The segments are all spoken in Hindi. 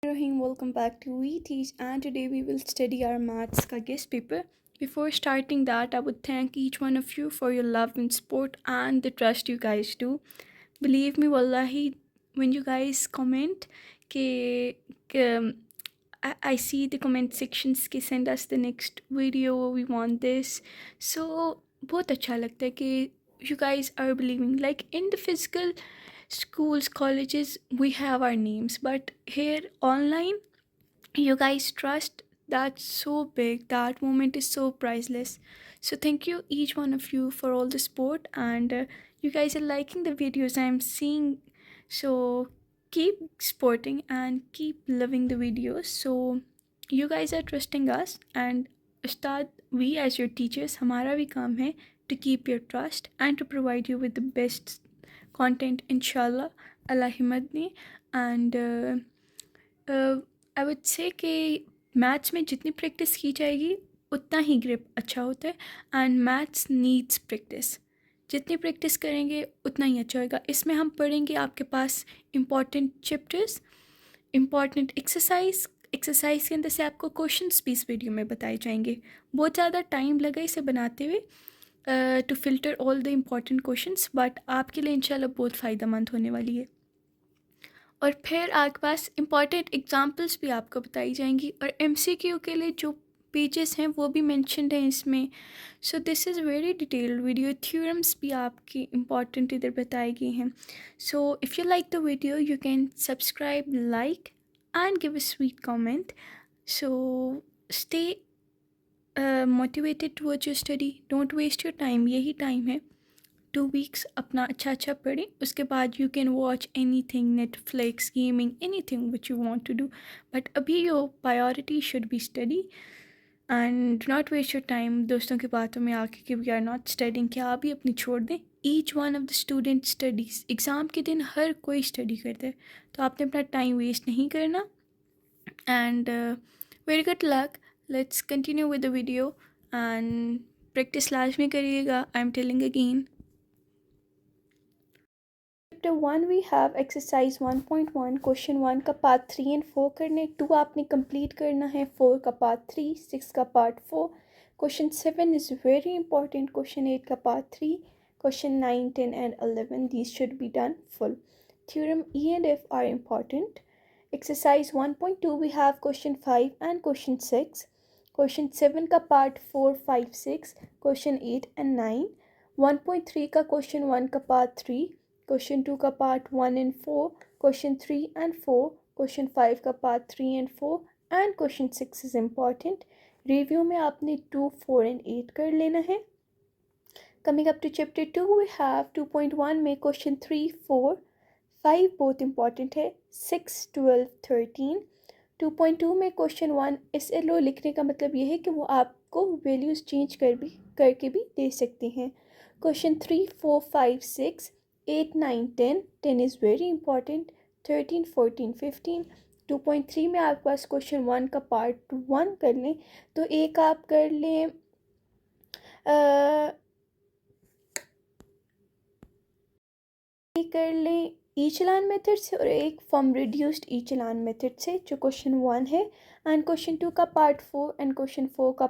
Rahim, welcome back to We Teach, and today we will study our maths ka guest paper. Before starting that, I would thank each one of you for your love and support and the trust you guys do. Believe me, wallahi, when you guys comment, ke I see the comment sections ke send us the next video, we want this. So बहुत अच्छा लगता है कि you guys are believing. Like in the physical schools, colleges, we have our names, but here online, you guys trust. That's so big. That moment is so priceless. So thank you each one of you for all the support, and you guys are liking the videos I'm seeing. So keep supporting and keep loving the videos. So you guys are trusting us, and Ustad, we as your teachers, हमारा भी काम है to keep your trust and to provide you with the best content, inshallah. Allah himadni. And I would say कि मैथ्स में जितनी प्रैक्टिस की जाएगी उतना ही ग्रिप अच्छा होता है, एंड मैथ्स नीड्स प्रैक्टिस. जितनी प्रैक्टिस करेंगे उतना ही अच्छा होगा. इसमें हम पढ़ेंगे आपके पास इम्पॉर्टेंट चैप्टर्स, इम्पॉर्टेंट एक्सरसाइज के अंदर से आपको क्वेश्चंस भी इस वीडियो में बताए जाएंगे. बहुत ज़्यादा टाइम लगा इसे बनाते हुए to filter all the important questions, but आपके लिए इंशाल्लाह बहुत फ़ायदा मंद होने वाली है. और फिर आपके पास इम्पॉर्टेंट एग्जांपल्स भी आपको बताई जाएंगी, और एमसीक्यू के लिए जो पेजेस हैं वो भी मेंशन्ड हैं इसमें. So this is very detailed video. Theorems भी आपकी इम्पॉर्टेंट इधर बताई गई हैं. So if you like the video you can subscribe, like and give a sweet comment. So stay motivated towards your study. Don't waste your time. यही टाइम है 2 weeks अपना अच्छा पढ़ें. उसके बाद you can watch anything, Netflix, gaming, anything which you want to do, but अभी your priority should be study. And not waste your time दोस्तों की बातों में आके कि वी आर नॉट स्टडिंग. क्या आप भी अपनी छोड़ दें. Each one of the student studies. Exam के दिन हर कोई स्टडी करता है, तो आपने अपना टाइम वेस्ट नहीं करना. And very good luck. Let's continue with the video, and practice लाजमी करिएगा. I am telling again. Chapter 1 we have exercise 1.1 question 1 का पार्ट 3 एंड 4 करने. 2 आपने कंप्लीट करना है, 4 का पार्ट 3, 6 का part 4. Question 7 is very important. Question 8 का part 3. Question 9, 10 and 11 these should be done full. Theorem E and F are important. Exercise 1.2 we have question 5 and question 6. Question 7 का पार्ट 4, 5, 6. Question 8 and 9. 1.3 का क्वेश्चन 1 का पार्ट 3. क्वेश्चन 2 का part 1 and 4. Question 3 and 4. Question 5 का part 3 and 4. And question 6 is important. Review में आपने 2, 4 एंड 8 कर लेना है. Coming up to chapter 2 we have 2.1 में क्वेश्चन 3, 4, 5 बहुत इंपॉर्टेंट है. 6, 12, 13. 2.2 में क्वेश्चन 1 एस एल ओ लिखने का मतलब ये है कि वो आपको वैल्यूज़ चेंज करके भी दे सकते हैं. क्वेश्चन 3, 4, 5, 6, 8, 9, 10. 10 is very important. 13, 14, 15. 2.3 में आपके पास क्वेश्चन 1 का पार्ट 1 कर लें, तो एक आप कर लें ई चलान मेथड से, और एक from reduced E challan method से, जो क्वेश्चन 1 है. एंड क्वेश्चन 2 का पार्ट 4 एंड क्वेश्चन 4 का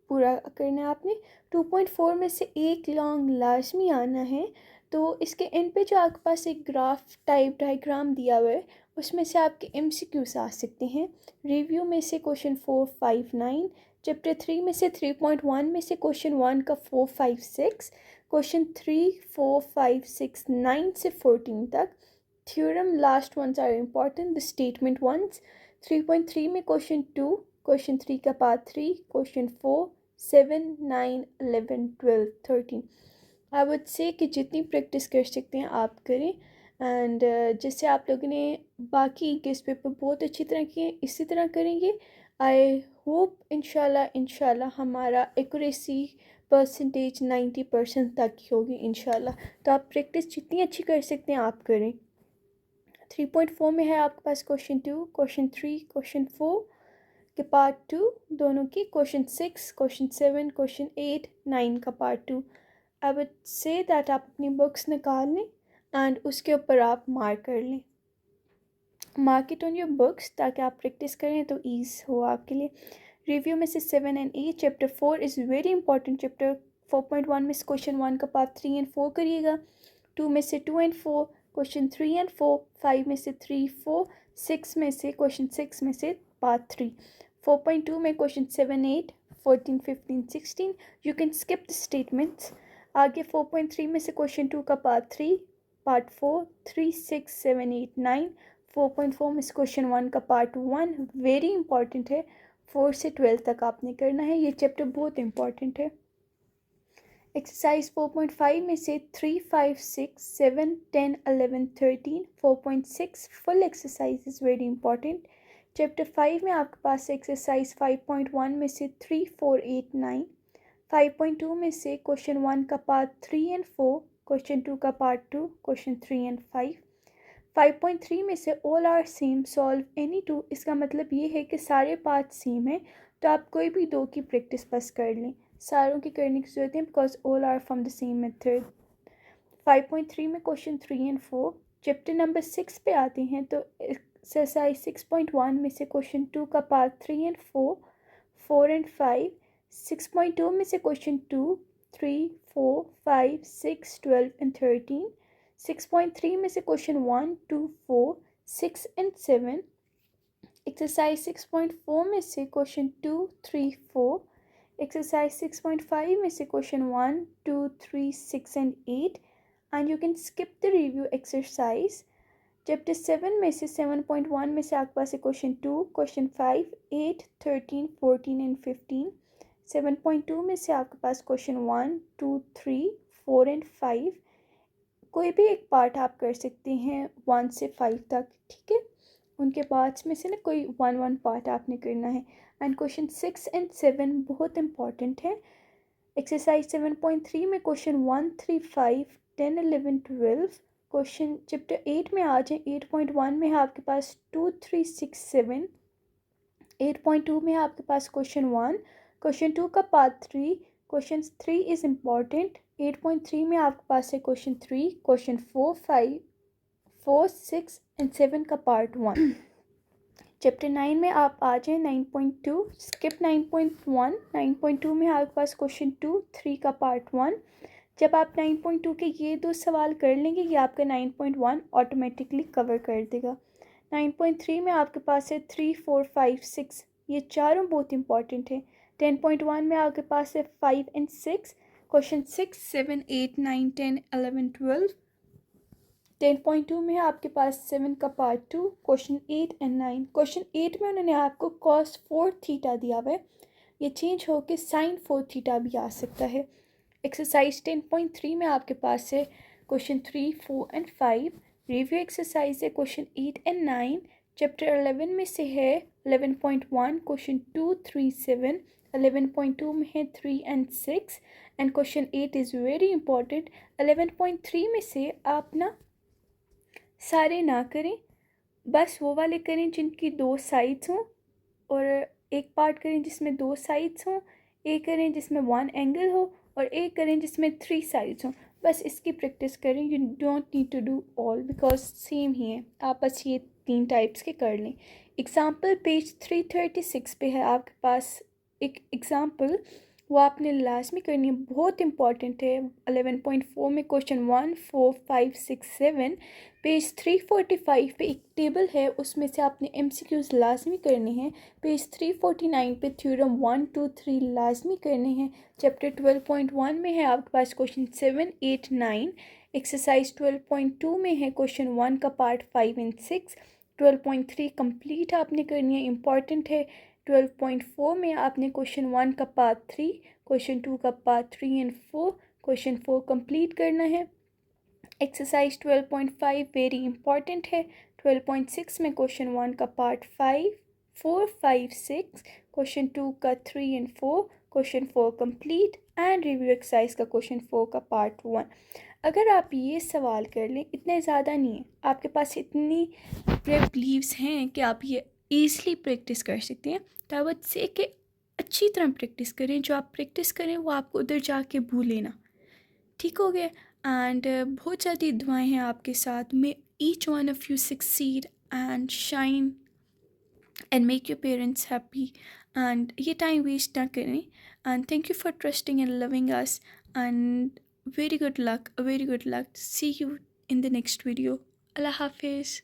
पूरा करना है आपने. 2.4 में से एक लॉन्ग लाजमी आना है. तो इसके एंड पे जो आपके पास एक ग्राफ टाइप डायग्राम दिया हुआ है, उसमें से आपके MCQs आ सकते हैं. रिव्यू में से क्वेश्चन 4, 5, 9. चैप्टर 3 में से 3.1 में से क्वेश्चन 1 का 4, 5, 6. क्वेश्चन 3, 4, 5, 6, 9 से 14 तक. Theorem last ones are important, the statement ones. 3.3 में क्वेश्चन 2, क्वेश्चन 3 का part 3, question 4, 7, 9, 11, 12, 13. I would say कि जितनी प्रैक्टिस कर सकते हैं आप करें. एंड जैसे आप लोगों ने बाकी गेस्ट पेपर बहुत अच्छी तरह किए, इसी तरह करेंगे. आई होप इंशाल्लाह हमारा एक्यूरेसी परसेंटेज 90% तक की होगी इंशाल्लाह. तो आप प्रैक्टिस जितनी अच्छी कर सकते हैं आप करें. 3.4 में है आपके पास क्वेश्चन 2, क्वेश्चन 3, क्वेश्चन 4 के पार्ट 2 दोनों की. क्वेश्चन 6, क्वेश्चन 7, क्वेश्चन 8, 9 का part 2. I would say that आप अपनी बुक्स निकाल लें एंड उसके ऊपर आप मार्क कर लें. Mark it on your books ताकि आप प्रैक्टिस करें तो ईज़ हो आपके लिए। रिव्यू में से 7 and 8। Chapter 4 is very important. Chapter 4.1 में से क्वेश्चन 1 का पार्ट 3 एंड 4 करिएगा। 2 में से 2 एंड 4, क्वेश्चन 3 एंड 4, 5 में से 3, 4, 6 में से क्वेश्चन 6 में से पार्ट 3, 4.2 में question 7, 8, 14, 15, 16। You can skip the statements. आगे 4.3 में से क्वेश्चन 2 का पार्ट 3, पार्ट 4, 3, 6, 7, 8, 9। 4.4 में से क्वेश्चन 1 का पार्ट 1 वेरी इंपॉर्टेंट है। 4 से 12 तक आपने करना है, ये चैप्टर बहुत इंपॉर्टेंट है। एक्सरसाइज 4.5 में से 3, 5, 6, 7, 10, 11, 13। 4.6 full exercise is very important. Chapter 5 में आपके पास एक्सरसाइज 5.1 में से 3, 4, 8, 9। 5.2 में से क्वेश्चन 1 का पार्ट 3 एंड 4, क्वेश्चन 2 का पार्ट 2, क्वेश्चन 3 एंड 5। 5.3 में से all are same, solve any two. इसका मतलब ये है कि सारे पार्ट सेम हैं, तो आप कोई भी दो की प्रैक्टिस बस कर लें, सारों की करने की ज़रूरत है because all are from the same method. 5.3 में क्वेश्चन 3 एंड 4। चैप्टर नंबर 6 पे आते हैं तो एक्सरसाइज 6.1 में से क्वेश्चन 2 का पार्ट 3 एंड 4, 4 एंड 5। 6.2 में से क्वेश्चन 2, 3, 4, 5, 6, 12 एंड 13। 6.3 में से क्वेश्चन 1, 2, 4, 6 एंड 7। एक्सरसाइज 6.4 में से क्वेश्चन 2, 3, 4। एक्सरसाइज 6.5 में से question 1, 2, 3, 6 and 8। And you can skip the review exercise. Chapter 7 में से 7.1 में से आपके पास है क्वेश्चन 2, क्वेश्चन 5, 8, 13, 14 एंड 15। 7.2 में से आपके पास क्वेश्चन 1, 2, 3, 4 एंड 5। कोई भी एक पार्ट आप कर सकते हैं 1 से 5 तक, ठीक है। उनके पार्ट्स में से ना कोई 1 पार्ट आपने करना है। एंड क्वेश्चन 6 एंड 7 बहुत इंपॉर्टेंट है। एक्सरसाइज 7.3 में क्वेश्चन 1, 3, 5, 10, 11, 12। क्वेश्चन चैप्टर 8 में आ जाए। 8.1 में है आपके पास 2, 3, 6, 7। 8.2 में है आपके पास क्वेश्चन 1, क्वेश्चन 2 का पार्ट 3, क्वेश्चन 3 इज़ इम्पॉर्टेंट। 8.3 में आपके पास है क्वेश्चन 3, क्वेश्चन 4, 5, 4, 6 एंड 7 का पार्ट 1। चैप्टर 9 में आप आ जाएँ। 9.2 स्किप 9.1। 9.2 में आपके पास क्वेश्चन 2, 3 का पार्ट 1। जब आप 9.2 के ये दो सवाल कर लेंगे ये आपका 9.1 ऑटोमेटिकली कवर कर देगा। 9.3 में आपके पास है 3, 4, 5, 6, ये चारों बहुत इंपॉर्टेंट है। 10.1 में आपके पास है 5 एंड 6, क्वेश्चन 6, 7, 8, 9, 10, 11, 12। 10.2 में है आपके पास 7 का पार्ट 2, क्वेश्चन 8 एंड 9। क्वेश्चन 8 में उन्होंने आपको cos 4 थीटा दिया हुआ है, ये चेंज होकर sin 4 थीटा भी आ सकता है। एक्सरसाइज 10.3 में आपके पास है क्वेश्चन 3, 4 एंड 5। रिव्यू एक्सरसाइज है क्वेश्चन 8 एंड 9। चैप्टर 11 में से है 11.1 क्वेश्चन 2, 3, 7। 11.2 में है 3 and 6 and question 8 is very important. 11.3 में से आप ना सारे ना करें, बस वो वाले करें जिनकी दो साइड्स हों, और एक पार्ट करें जिसमें दो साइड्स हों, एक करें जिसमें 1 एंगल हो, और एक करें जिसमें 3 साइड्स हों। बस इसकी प्रैक्टिस करें। You don't need to do all because same ही है, आप बस ये 3 टाइप्स के कर लें। एग्ज़ाम्पल पेज 336 पे है आपके पास एक एग्ज़ाम्पल, वो आपने लाजमी करनी है, बहुत इंपॉर्टेंट है। 11.4 में क्वेश्चन 1, 4, 5, 6, 7। पेज 345 पे एक टेबल है, उसमें से आपने MCQs लाजमी करने हैं। पेज 349 पे थ्योरम 1, 2, 3 लाजमी करने हैं। चैप्टर 12.1 में है आपके पास क्वेश्चन 7, 8, 9। एक्सरसाइज 12.2 में है क्वेश्चन 1 का पार्ट 5 एंड 6। 12.3 कंप्लीट आपने करनी है, इंपॉर्टेंट है। 12.4 में आपने क्वेश्चन 1 का पार्ट 3, क्वेश्चन 2 का पार्ट 3 एंड 4, क्वेश्चन 4 कंप्लीट करना है। एक्सरसाइज 12.5 वेरी इंपॉर्टेंट है। 12.6 में क्वेश्चन 1 का पार्ट 5, 4, 5, 6, क्वेश्चन 2 का 3 and 4, question 4 complete and review exercise का क्वेश्चन 4 का पार्ट 1। अगर आप ये सवाल कर लें, इतने ज़्यादा नहीं है, आपके पास इतनी प्रेप लीव्स हैं कि आप ये ईज़िली प्रैक्टिस कर सकते हैं। तो आई वुड से कि अच्छी तरह प्रैक्टिस करें, जो आप प्रैक्टिस करें वो आपको उधर जाके भूले ना, ठीक हो गया। एंड बहुत ज़्यादा दुआएं हैं आपके साथ। May each one of you succeed and shine and make your parents happy, and ये time waste ना करें. And thank you for trusting and loving us, and very good luck, see you in the next video. Allah Hafiz.